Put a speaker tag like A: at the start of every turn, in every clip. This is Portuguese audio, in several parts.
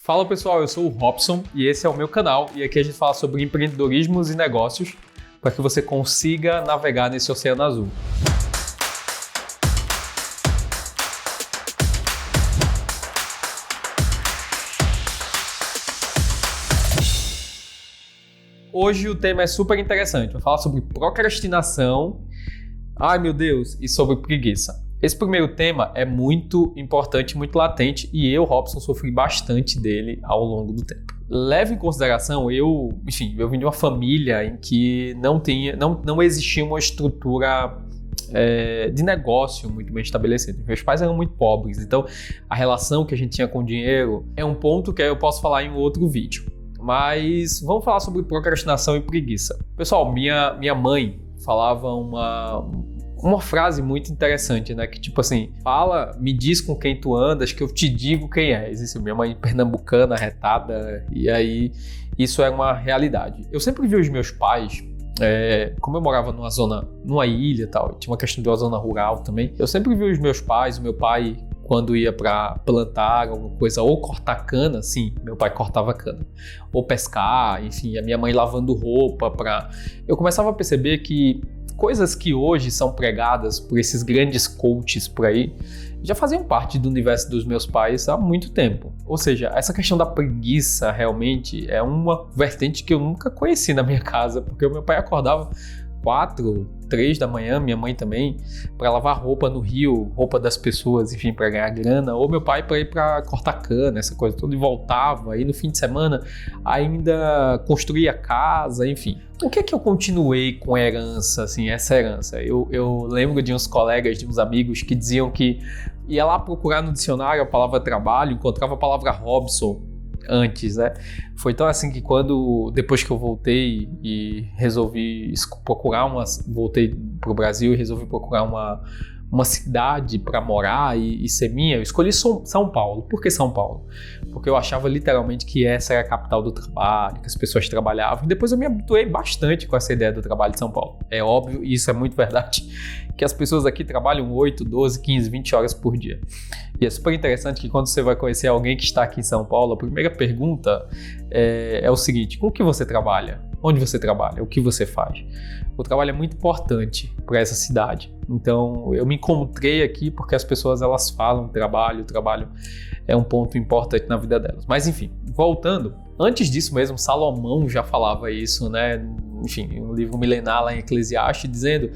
A: Fala pessoal, eu sou o Robson e esse é o meu canal e aqui a gente fala sobre empreendedorismo e negócios para que você consiga navegar nesse oceano azul. Hoje o tema é super interessante, vou falar sobre procrastinação, ai meu Deus, e sobre preguiça. Esse primeiro tema é muito importante, muito latente e eu, Robson, sofri bastante dele ao longo do tempo. Leve em consideração, eu vim de uma família em que não existia uma estrutura de negócio muito bem estabelecida. Meus pais eram muito pobres, então a relação que a gente tinha com o dinheiro é um ponto que eu posso falar em um outro vídeo. Mas vamos falar sobre procrastinação e preguiça. Pessoal, minha mãe falava uma frase muito interessante, né? Que tipo assim, me diz com quem tu andas que eu te digo quem és. Isso, minha mãe pernambucana, retada, e aí isso é uma realidade. Eu sempre vi os meus pais, como eu morava numa ilha e tal, tinha uma questão de uma zona rural também, eu sempre vi os meus pais, o meu pai, quando ia para plantar alguma coisa, ou cortar cana, sim, meu pai cortava cana, ou pescar, enfim, a minha mãe lavando roupa, eu começava a perceber que coisas que hoje são pregadas por esses grandes coaches por aí, já faziam parte do universo dos meus pais há muito tempo. Ou seja, essa questão da preguiça realmente é uma vertente que eu nunca conheci na minha casa, porque o meu pai acordava 4, 3 da manhã, minha mãe também, para lavar roupa no rio, roupa das pessoas, enfim, para ganhar grana, ou meu pai para ir para cortar cana, essa coisa toda, e voltava, aí no fim de semana ainda construía casa, enfim. O que é que eu continuei com herança, assim, essa herança? Eu lembro de uns colegas, de uns amigos que diziam que ia lá procurar no dicionário a palavra trabalho, encontrava a palavra Robson antes, né? Foi tão assim que depois que eu voltei e resolvi voltei pro Brasil e resolvi procurar uma cidade para morar e ser minha, eu escolhi São Paulo. Por que São Paulo? Porque eu achava literalmente que essa era a capital do trabalho, que as pessoas trabalhavam, e depois eu me habituei bastante com essa ideia do trabalho de São Paulo. É óbvio, e isso é muito verdade, que as pessoas aqui trabalham 8, 12, 15, 20 horas por dia. E é super interessante que quando você vai conhecer alguém que está aqui em São Paulo, a primeira pergunta é o seguinte: com o que você trabalha? Onde você trabalha? O que você faz? O trabalho é muito importante para essa cidade. Então, eu me encontrei aqui porque as pessoas elas falam trabalho, o trabalho é um ponto importante na vida delas. Mas enfim, voltando, antes disso mesmo, Salomão já falava isso, né? Enfim, um livro milenar lá em Eclesiastes, dizendo,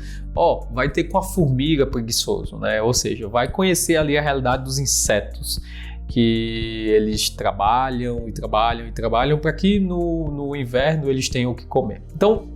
A: vai ter com a formiga preguiçoso, né? Ou seja, vai conhecer ali a realidade dos insetos, que eles trabalham para que no inverno eles tenham o que comer. Então,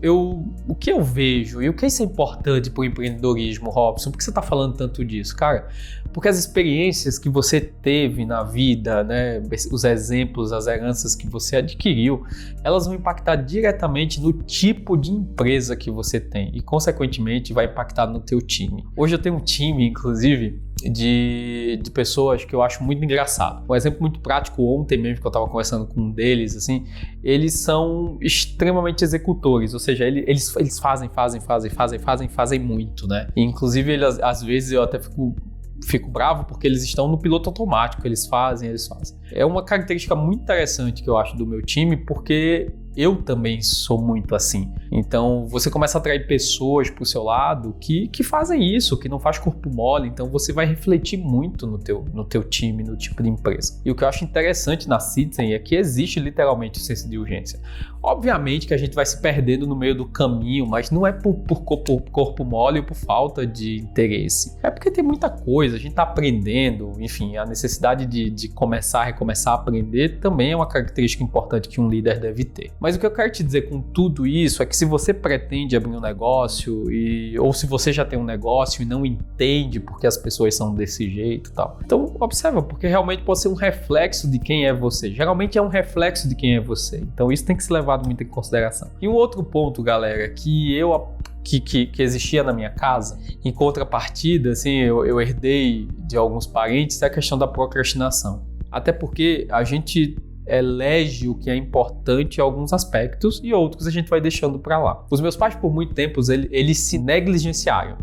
A: o que eu vejo e o que isso é importante para o empreendedorismo, Robson? Por que você está falando tanto disso? Cara, porque as experiências que você teve na vida, né, os exemplos, as heranças que você adquiriu, elas vão impactar diretamente no tipo de empresa que você tem e, consequentemente, vai impactar no teu time. Hoje eu tenho um time, inclusive, de pessoas que eu acho muito engraçado. Um exemplo muito prático, ontem mesmo que eu estava conversando com um deles, assim, eles são extremamente executores, ou seja, eles fazem muito, né? E, inclusive, às vezes eu até fico bravo porque eles estão no piloto automático, eles fazem. É uma característica muito interessante que eu acho do meu time, porque eu também sou muito assim. Então, você começa a atrair pessoas pro seu lado que fazem isso, que não faz corpo mole, então você vai refletir muito no teu time, no tipo de empresa. E o que eu acho interessante na Citizen é que existe literalmente o senso de urgência. Obviamente que a gente vai se perdendo no meio do caminho, mas não é por corpo mole ou por falta de interesse. É porque tem muita coisa, a gente tá aprendendo, enfim, a necessidade de recomeçar a aprender também é uma característica importante que um líder deve ter. Mas o que eu quero te dizer com tudo isso é que se você pretende abrir um negócio ou se você já tem um negócio e não entende porque as pessoas são desse jeito e tal, então observa, porque realmente pode ser um reflexo de quem é você. Geralmente é um reflexo de quem é você. Então isso tem que ser levado muito em consideração. E um outro ponto, galera, que existia na minha casa, em contrapartida, assim, eu herdei de alguns parentes, é a questão da procrastinação. Até porque a gente elege o que é importante em alguns aspectos e outros a gente vai deixando para lá. Os meus pais, por muito tempo, eles se negligenciaram.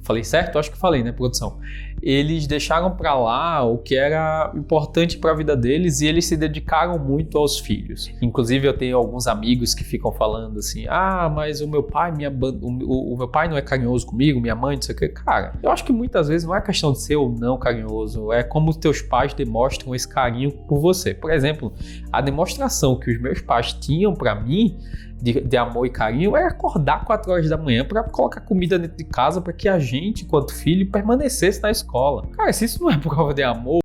A: Falei certo? Acho que falei, né, produção? eles deixaram para lá o que era importante para a vida deles e eles se dedicaram muito aos filhos. Inclusive eu tenho alguns amigos que ficam falando assim, mas o meu pai o meu pai não é carinhoso comigo, minha mãe, não sei o que. Cara, eu acho que muitas vezes não é questão de ser ou não carinhoso, é como os teus pais demonstram esse carinho por você. Por exemplo, a demonstração que os meus pais tinham para mim de amor e carinho era acordar 4 horas da manhã para colocar comida dentro de casa para que a gente, enquanto filho, permanecesse na escola. Cara, se isso não é prova de amor,